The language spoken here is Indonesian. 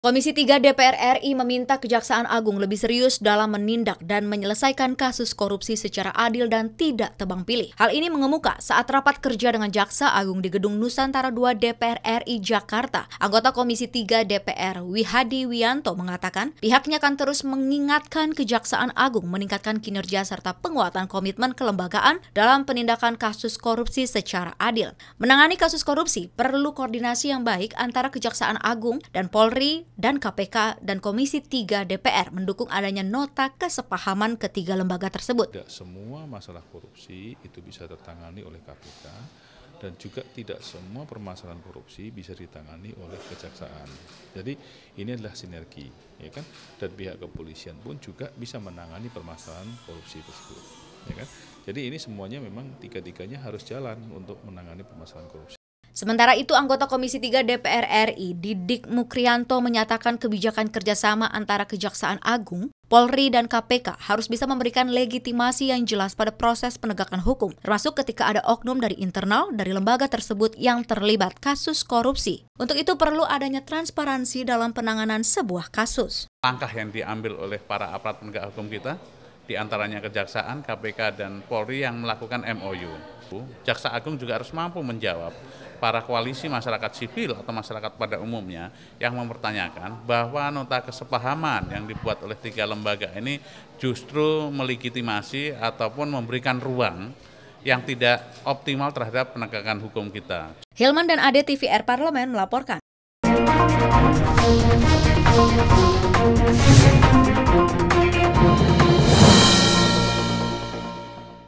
Komisi 3 DPR RI meminta Kejaksaan Agung lebih serius dalam menindak dan menyelesaikan kasus korupsi secara adil dan tidak tebang pilih. Hal ini mengemuka saat rapat kerja dengan Jaksa Agung di Gedung Nusantara II DPR RI Jakarta. Anggota Komisi 3 DPR Wihadi Wianto mengatakan pihaknya akan terus mengingatkan Kejaksaan Agung meningkatkan kinerja serta penguatan komitmen kelembagaan dalam penindakan kasus korupsi secara adil. Menangani kasus korupsi perlu koordinasi yang baik antara Kejaksaan Agung dan Polri dan KPK dan Komisi 3 DPR mendukung adanya nota kesepahaman ketiga lembaga tersebut. Tidak semua masalah korupsi itu bisa tertangani oleh KPK dan juga tidak semua permasalahan korupsi bisa ditangani oleh kejaksaan. Jadi ini adalah sinergi, ya kan? Dan pihak kepolisian pun juga bisa menangani permasalahan korupsi tersebut, ya kan? Jadi ini semuanya memang tiga-tiganya harus jalan untuk menangani permasalahan korupsi. Sementara itu, anggota Komisi 3 DPR RI, Didik Mukrianto, menyatakan kebijakan kerjasama antara Kejaksaan Agung, Polri, dan KPK harus bisa memberikan legitimasi yang jelas pada proses penegakan hukum, termasuk ketika ada oknum dari internal dari lembaga tersebut yang terlibat kasus korupsi. Untuk itu perlu adanya transparansi dalam penanganan sebuah kasus. Langkah yang diambil oleh para aparat penegak hukum kita, di antaranya Kejaksaan, KPK, dan Polri yang melakukan MOU. Jaksa Agung juga harus mampu menjawab para koalisi masyarakat sipil atau masyarakat pada umumnya yang mempertanyakan bahwa nota kesepahaman yang dibuat oleh tiga lembaga ini justru melegitimasi ataupun memberikan ruang yang tidak optimal terhadap penegakan hukum kita. Hilman dan Ade TVR Parlemen melaporkan.